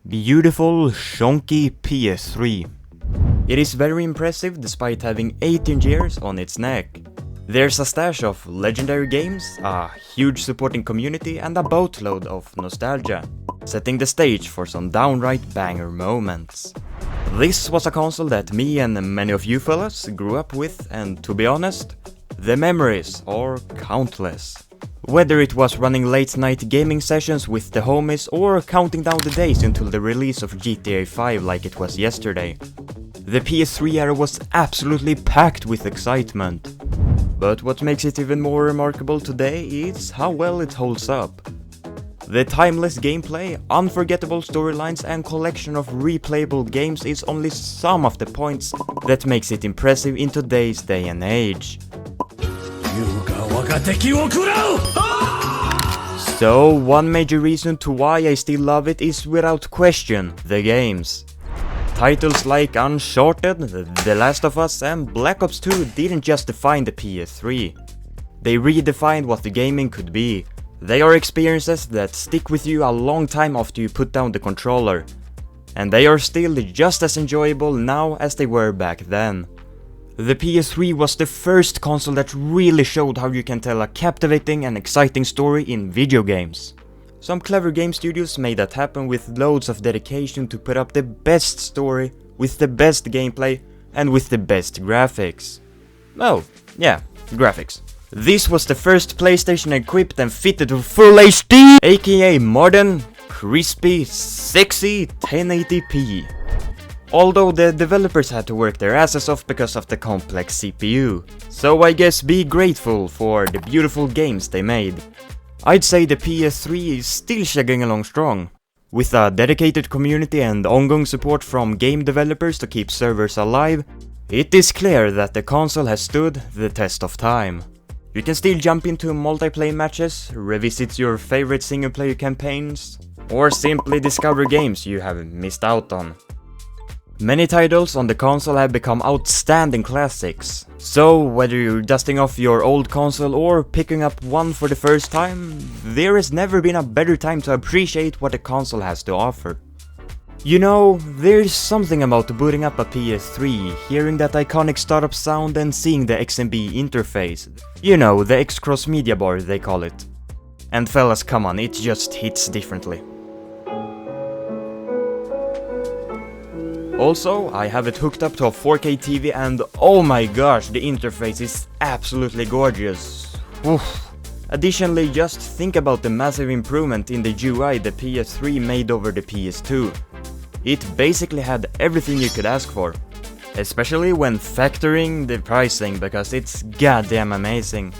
Beautiful, shonky PS3. It is very impressive despite having 18 years on its neck. There's a stash of legendary games, a huge supporting community and a boatload of nostalgia, setting the stage for some downright banger moments. This was a console that me and many of you fellas grew up with, and to be honest, the memories are countless. Whether it was running late night gaming sessions with the homies or counting down the days until the release of GTA 5 like it was yesterday. The PS3 era was absolutely packed with excitement. But what makes it even more remarkable today is how well it holds up. The timeless gameplay, unforgettable storylines and collection of replayable games is only some of the points that makes it impressive in today's day and age. So, one major reason to why I still love it is without question the games. Titles like Uncharted, The Last of Us and Black Ops 2 didn't just define the PS3. They redefined what the gaming could be. They are experiences that stick with you a long time after you put down the controller. And they are still just as enjoyable now as they were back then. The PS3 was the first console that really showed how you can tell a captivating and exciting story in video games. Some clever game studios made that happen with loads of dedication to put up the best story, with the best gameplay, and with the best graphics. Oh, yeah, graphics. This was the first PlayStation equipped and fitted with Full HD, aka modern, crispy, sexy 1080p. Although the developers had to work their asses off because of the complex CPU. So I guess be grateful for the beautiful games they made. I'd say the PS3 is still chugging along strong. With a dedicated community and ongoing support from game developers to keep servers alive, it is clear that the console has stood the test of time. You can still jump into multiplayer matches, revisit your favorite single-player campaigns, or simply discover games you have missed out on. Many titles on the console have become outstanding classics, so whether you're dusting off your old console or picking up one for the first time, there has never been a better time to appreciate what the console has to offer. You know, there's something about booting up a PS3, hearing that iconic startup sound and seeing the XMB Interface. You know, the X-Cross media bar they call it. And fellas, come on, it just hits differently. Also, I have it hooked up to a 4K TV and oh my gosh, the interface is absolutely gorgeous. Oof. Additionally, just think about the massive improvement in the UI the PS3 made over the PS2. It basically had everything you could ask for. Especially when factoring the pricing, because it's goddamn amazing.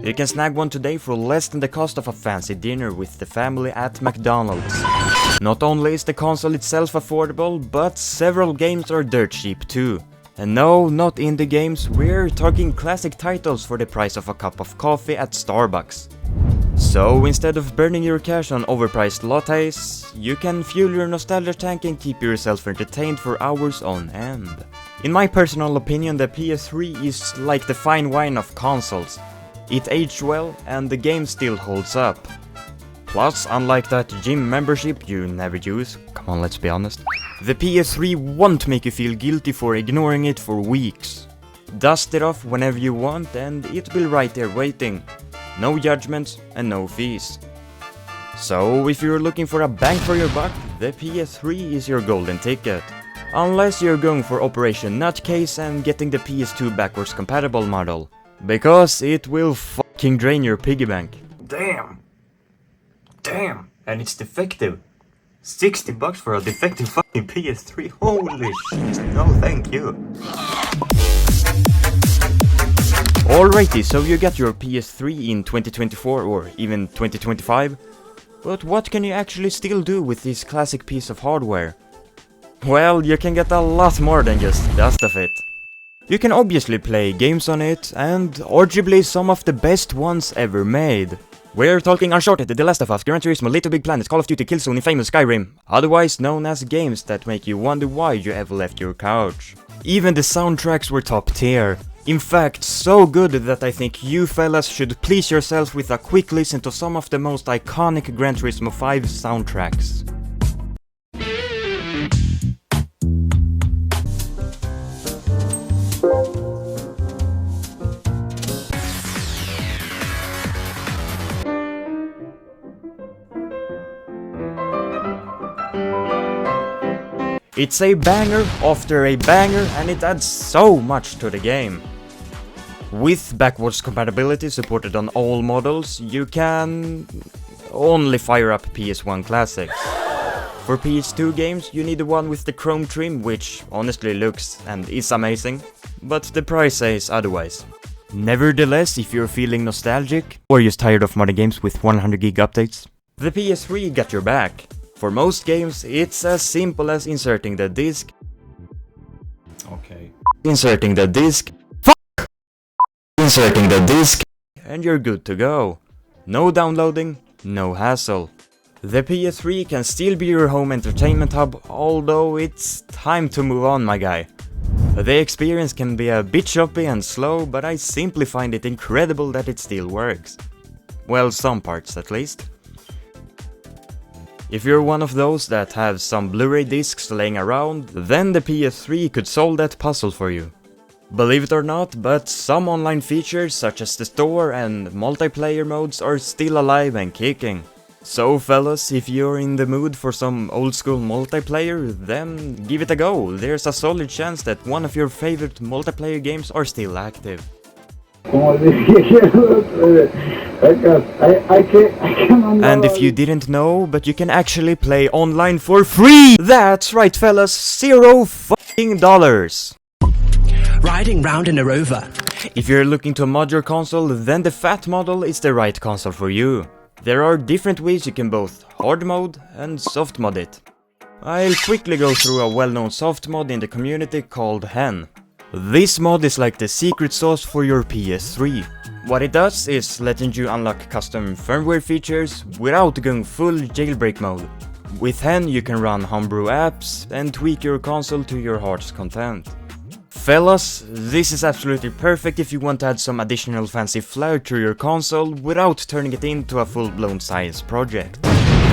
You can snag one today for less than the cost of a fancy dinner with the family at McDonald's. Not only is the console itself affordable, but several games are dirt cheap too. And no, not indie games, we're talking classic titles for the price of a cup of coffee at Starbucks. So instead of burning your cash on overpriced lattes, you can fuel your nostalgia tank and keep yourself entertained for hours on end. In my personal opinion, the PS3 is like the fine wine of consoles. It aged well and the game still holds up. Plus, unlike that gym membership you never use, come on, let's be honest, the PS3 won't make you feel guilty for ignoring it for weeks. Dust it off whenever you want and it'll be right there waiting. No judgments and no fees. So if you're looking for a bang for your buck, the PS3 is your golden ticket. Unless you're going for Operation Nutcase and getting the PS2 backwards compatible model. Because it will fucking drain your piggy bank. Damn, and it's defective. 60 bucks for a defective fucking PS3, holy shit, no thank you. Alrighty, so you got your PS3 in 2024 or even 2025, but what can you actually still do with this classic piece of hardware? Well, you can get a lot more than just dust of it. You can obviously play games on it, and arguably some of the best ones ever made. We're talking Uncharted, The Last of Us, Gran Turismo, Little Big Planet, Call of Duty, Killzone, Infamous, Skyrim, otherwise known as games that make you wonder why you ever left your couch. Even the soundtracks were top tier. In fact, so good that I think you fellas should please yourself with a quick listen to some of the most iconic Gran Turismo 5 soundtracks. It's a banger after a banger, and it adds so much to the game. With backwards compatibility supported on all models, you can only fire up PS1 classics. For PS2 games, you need the one with the chrome trim, which honestly looks and is amazing, but the price says otherwise. Nevertheless, if you're feeling nostalgic, or just tired of modern games with 100GB updates, the PS3 got your back. For most games, it's as simple as inserting the disc, inserting the disc, and you're good to go. No downloading, no hassle. The PS3 can still be your home entertainment hub, although it's time to move on, my guy. The experience can be a bit choppy and slow, but I simply find it incredible that it still works. Well, some parts at least. If you're one of those that have some Blu-ray discs laying around, then the PS3 could solve that puzzle for you. Believe it or not, but some online features such as the store and multiplayer modes are still alive and kicking. So fellas, if you're in the mood for some old school multiplayer, then give it a go. There's a solid chance that one of your favorite multiplayer games are still active. And if you didn't know, but you can actually play online for free! That's right fellas, $0 Riding round in a Rover. If you're looking to mod your console, then the fat model is the right console for you. There are different ways you can both hard mode and soft mod it. I'll quickly go through a well-known soft mod in the community called Hen. This mod is like the secret sauce for your PS3. What it does is letting you unlock custom firmware features without going full jailbreak mode. With Hen you can run homebrew apps and tweak your console to your heart's content. Fellas, this is absolutely perfect if you want to add some additional fancy flair to your console without turning it into a full-blown science project.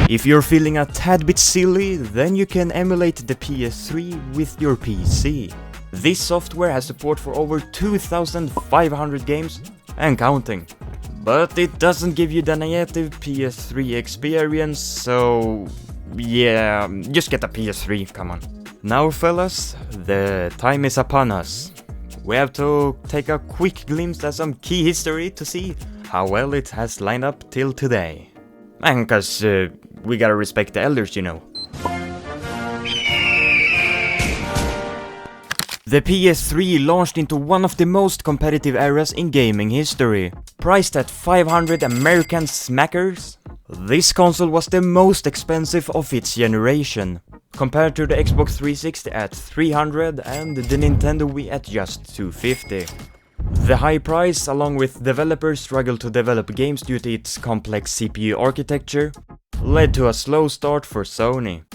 If you're feeling a tad bit silly, then you can emulate the PS3 with your PC. This software has support for over 2,500 games and counting. But it doesn't give you the native PS3 experience, so yeah, just get a PS3, come on. Now fellas, the time is upon us. We have to take a quick glimpse at some key history to see how well it has lined up till today. And cause we gotta respect the elders, you know. The PS3 launched into one of the most competitive eras in gaming history. Priced at 500 American smackers, this console was the most expensive of its generation, compared to the Xbox 360 at 300 and the Nintendo Wii at just 250. The high price, along with developers struggle to develop games due to its complex CPU architecture, led to a slow start for Sony.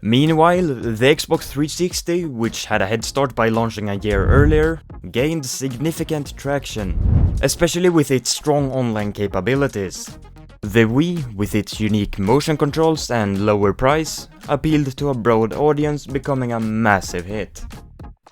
Meanwhile, the Xbox 360, which had a head start by launching a year earlier, gained significant traction, especially with its strong online capabilities. The Wii, with its unique motion controls and lower price, appealed to a broad audience, becoming a massive hit.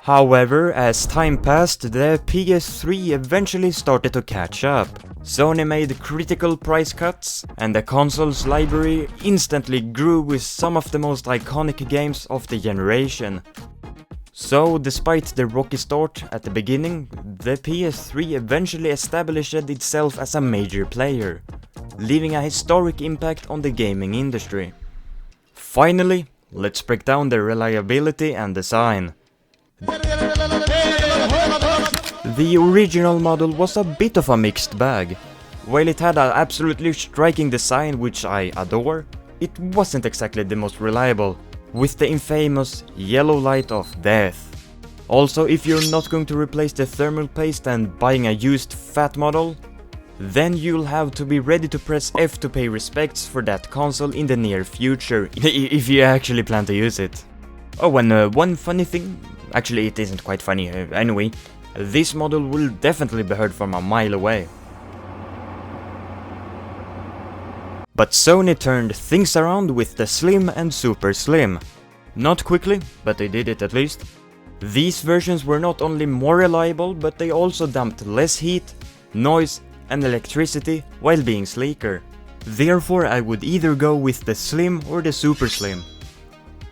However, as time passed, the PS3 eventually started to catch up. Sony made critical price cuts, and the console's library instantly grew with some of the most iconic games of the generation. So, despite the rocky start at the beginning, the PS3 eventually established itself as a major player, leaving a historic impact on the gaming industry. Finally, let's break down the reliability and design. The original model was a bit of a mixed bag. While it had an absolutely striking design which I adore, it wasn't exactly the most reliable, with the infamous yellow light of death. Also, if you're not going to replace the thermal paste and buying a used fat model, then you'll have to be ready to press F to pay respects for that console in the near future, if you actually plan to use it. Oh, and one funny thing, actually it isn't quite funny, anyway, this model will definitely be heard from a mile away. But Sony turned things around with the Slim and Super Slim. Not quickly, but they did it at least. These versions were not only more reliable, but they also dumped less heat, noise and electricity while being sleeker. Therefore I would either go with the Slim or the Super Slim.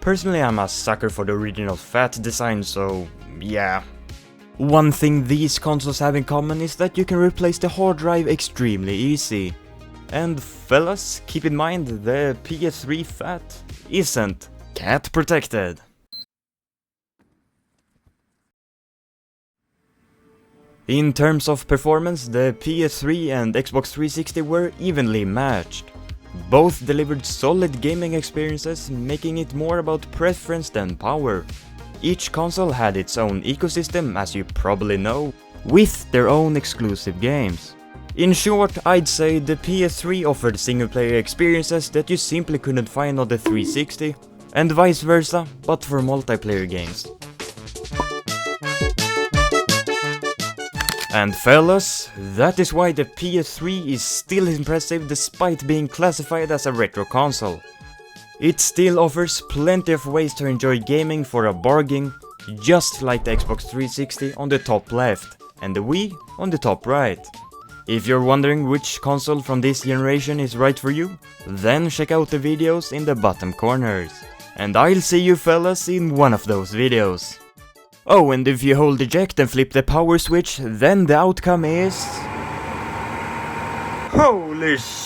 Personally I'm a sucker for the original fat design, so yeah. One thing these consoles have in common is that you can replace the hard drive extremely easy. And fellas, keep in mind the PS3 fat isn't cat protected. In terms of performance, the PS3 and Xbox 360 were evenly matched. Both delivered solid gaming experiences, making it more about preference than power. Each console had its own ecosystem, as you probably know, with their own exclusive games. In short, I'd say the PS3 offered single-player experiences that you simply couldn't find on the 360, and vice versa, but for multiplayer games. And fellas, that is why the PS3 is still impressive despite being classified as a retro console. It still offers plenty of ways to enjoy gaming for a bargain, just like the Xbox 360 on the top left, and the Wii on the top right. If you're wondering which console from this generation is right for you, then check out the videos in the bottom corners. And I'll see you fellas in one of those videos. Oh, and if you hold eject and flip the power switch, then the outcome is... Holy shit!